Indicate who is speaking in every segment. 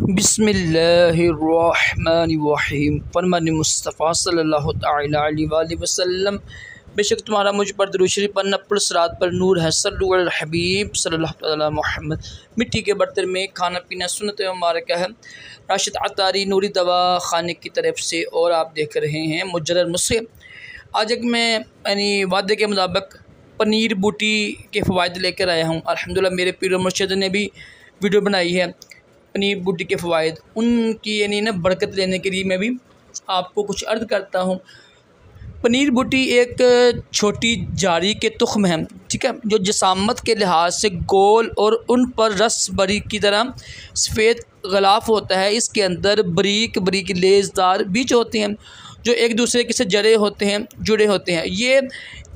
Speaker 1: बिस्मिल्लाहिर्रहमानिर्रहीम। फरमान मुस्तफ़ा सल्लल्लाहु तआला अलैहि वसल्लम, बेशक तुम्हारा मुझ पर दुरूद शरीफ पढ़ना पुरस्रात पर नूर है। सल्लु अल हबीब सल्लल्लाहु तआला मुहम्मद। मिट्टी के बर्तन में खाना पीना सुन्नत मुबारक है। राशिद अतारी नूरी दवा खाने की तरफ से, और आप देख रहे हैं मुजर्रद मुझसे। आज एक मैं यानी वादे के मुताबिक पनीर बूटी के फ़वाइद लेकर आया हूँ। अल्हम्दुलिल्लाह मेरे पीर मुर्शिद ने भी वीडियो बनाई है पनीर बूटी के फ़वाइद, उनकी यानी ना बरकत लेने के लिए मैं भी आपको कुछ अर्ज़ करता हूँ। पनीर बूटी एक छोटी जारी के तुख्म है, ठीक है, जो जिसामत के लिहाज से गोल और उन पर रस बरी की तरह सफ़ेद गलाफ होता है। इसके अंदर बारीक बारीक लेज़दार बीज होते हैं जो एक दूसरे के से जुड़े होते हैं। ये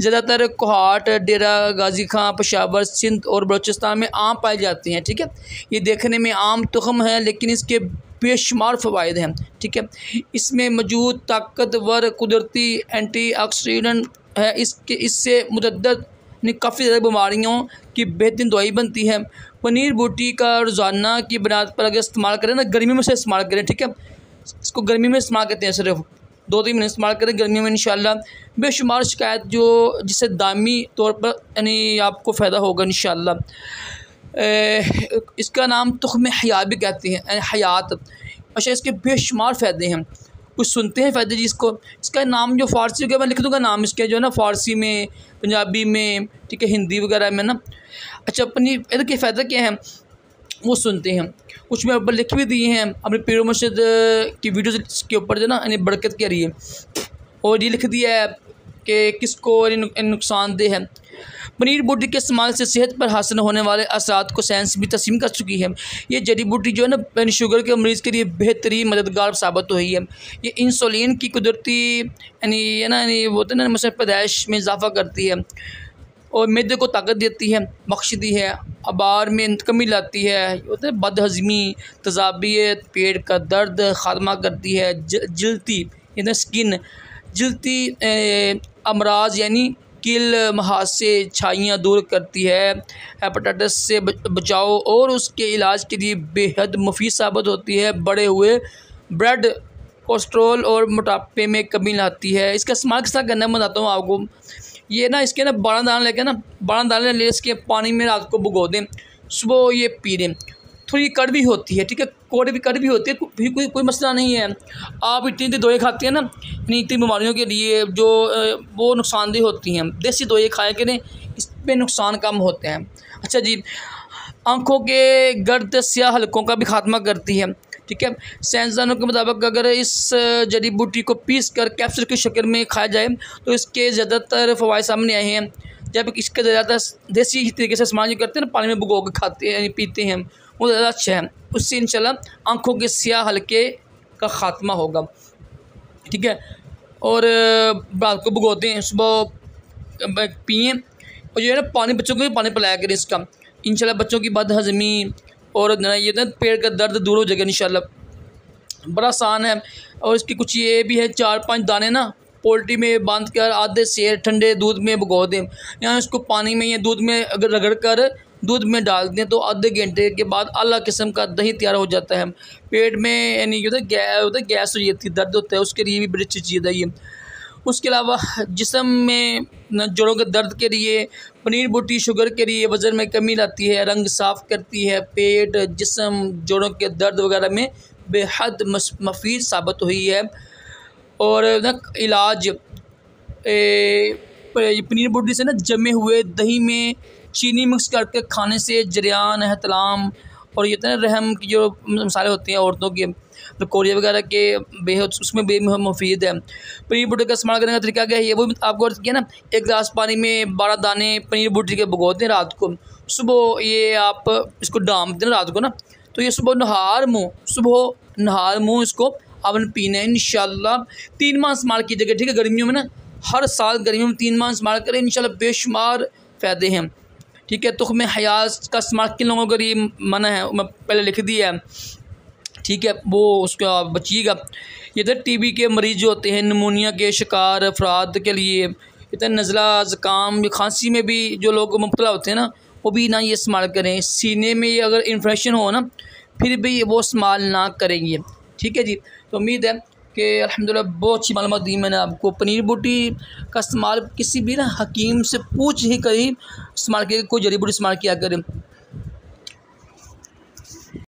Speaker 1: ज़्यादातर कोहाट, डेरा गाजी खां, पेशावर, सिंध और बलूचिस्तान में आम पाए जाते हैं। ठीक है, ये देखने में आम तुख्म है लेकिन इसके बेशुमार फ़वाइद हैं। ठीक है, इसमें मौजूद ताकतवर कुदरती एंटीऑक्सीडेंट है। इससे मुतअद्दिद काफ़ी ज़्यादा बीमारियों की बेहतरीन दवाई बनती है। पनीर बूटी का रोज़ाना की बुनियाद पर अगर इस्तेमाल करें ना, गर्मी में से इस्तेमाल करें। ठीक है, इसको गर्मी में इस्तेमाल करते हैं, सिर्फ 2-3 महीने इस्तेमाल करें गर्मियों में, इंशाल्लाह बेशुमार शिकायत जो जिससे दामी तौर पर यानी आपको फ़ायदा होगा इंशाल्लाह। इसका नाम तुख्म हयात भी कहते हैं, हयात। अच्छा, इसके बेशुमार फ़ायदे हैं, कुछ सुनते हैं फ़ायदे जी। इसका नाम जो फ़ारसी का मैं लिख दूँगा, नाम इसके जो है ना फ़ारसी में, पंजाबी में, ठीक है, हिंदी वगैरह में ना। अच्छा, पनीर के फ़ायदे क्या हैं वो सुनते हैं। कुछ मैं ऊपर लिख भी दिए हैं अपने पीर मुर्शिद की वीडियोज़ के ऊपर जो ना यानी बरकत के लिए, और ये लिख दिया है कि किसको नुकसानदेह है। पनीर बूटी के इस्तेमाल से सेहत पर हासिल होने वाले असरात को साइंस भी तस्लीम कर चुकी है। ये जड़ी बूटी जो है ना शुगर के मरीज़ के लिए बेहतरीन मददगार साबित हुई है। ये इंसुलिन की कुदरती यानी वो होता है ना मसल पैदाइश में इजाफ़ा करती है और मैदे को ताकत देती है, बख्शती है, अबार में कमी लाती है, होता है बदहज़मी, तज़ाबियत, पेट का दर्द ख़ात्मा करती है, जलती यानी स्किन, जलती अमराज यानी किल मुहासे छाइयाँ दूर करती है, हेपेटाइटिस से बचाव और उसके इलाज के लिए बेहद मुफीद साबित होती है। बढ़े हुए ब्लड कोलेस्ट्रॉल और मोटापे में कमी लाती है। इसका इस्तेमाल किस तरह करना है बताता हूँ आपको। ये ना इसके ना 12 दाने लेके ना 12 दाने ले इसके पानी में रात को भिगो दें, सुबह ये पी लें। थोड़ी कड़वी होती है, ठीक है, कड़वी होती है, फिर कोई मसला नहीं है। आप इतनी दवाई खाते हैं ना इतनी बीमारियों के लिए जो वो नुकसानदेह होती हैं, देसी दवाई खाया करें, इस पर नुकसान कम होते हैं। अच्छा जी, आँखों के गर्द स्याह हलकों का भी खात्मा करती है। ठीक है, साइंसदानों के मुताबिक अगर इस जड़ी बूटी को पीस कर कैप्सूल की शक्ल में खाया जाए तो इसके ज़्यादातर फ़वाइद सामने आए हैं। जब इसका ज़्यादा देसी तरीके से इस्तेमाल करते हैं ना, पानी में भिगो कर खाते हैं यानी पीते हैं, वो ज़्यादा अच्छा है। उससे इंशाल्लाह आँखों के स्याह हल्के का ख़ात्मा होगा। ठीक है, और रात को भिगोते हैं, सुबह पिएँ, और जो है ना पानी बच्चों को भी पानी पिलाया करें इसका, इंशाल्लाह बच्चों की बदहज़मी और ये ना पेट का दर्द दूर हो जाएगा इंशाल्लाह। बड़ा आसान है। और इसकी कुछ ये भी है, 4-5 दाने ना पोल्ट्री में बांध कर आधे से ठंडे दूध में भिगो दें, या इसको पानी में या दूध में अगर रगड़ कर दूध में डाल दें तो आधे घंटे के बाद आला किस्म का दही तैयार हो जाता है। पेट में यानी गैस हो जाती है, दर्द होता है, उसके लिए भी बड़ी अच्छी चीज़ है ये। उसके अलावा जिस्म में जोड़ों के दर्द के लिए पनीर बूटी शुगर के लिए वज़न में कमी लाती है, रंग साफ़ करती है, पेट, जिस्म, जोड़ों के दर्द वगैरह में बेहद मुफीद साबित हुई है। और ना इलाज पनीर बूटी से ना जमे हुए दही में चीनी मिक्स करके खाने से जरियान, एहतलाम और ये ना रहम की जो मसाले होते हैं औरतों के, कोरिया वगैरह के, बेहद उसमें मुफीद है। पनीर बूटी का इस्तेमाल करने का तरीका क्या है ये वो आपको अर्ज़ किया ना। 1 गिलास पानी में 12 दाने पनीर बूटी के भिगो दें रात को, सुबह ये आप इसको डाम दें रात को ना, तो ये सुबह नहार मुँह इसको आपने पीना है इंशाल्लाह। 3 माह इस्तेमाल कीजिएगा, ठीक है, गर्मियों में ना, हर साल गर्मियों में 3 माह इस्तेमाल करें, इंशाल्लाह बेशुमार फ़ायदे हैं। ठीक है, तुख्म हयात का इस्तेमाल किन लोगों के लिए मना है मैं पहले लिख दिया है, ठीक है, वो उसका बचिएगा। ये तो टीबी के मरीज़ जो होते हैं, निमोनिया के शिकार अफराद के लिए, इतना नज़ला, ज़ुकाम, खांसी में भी जो लोग मुब्तला होते हैं ना, वो भी ना ये इस्तेमाल करें। सीने में अगर इन्फेक्शन हो ना, फिर भी वो इस्तेमाल ना करेंगे। ठीक है जी। तो उम्मीद है कि अल्हम्दुलिल्लाह बहुत अच्छी मालूमात दी मैंने आपको। पनीर बूटी का इस्तेमाल किसी भी ना हकीम से पूछ ही कर ही इस्तेमाल किया, कोई जड़ी बूटी इस्तेमाल किया करें।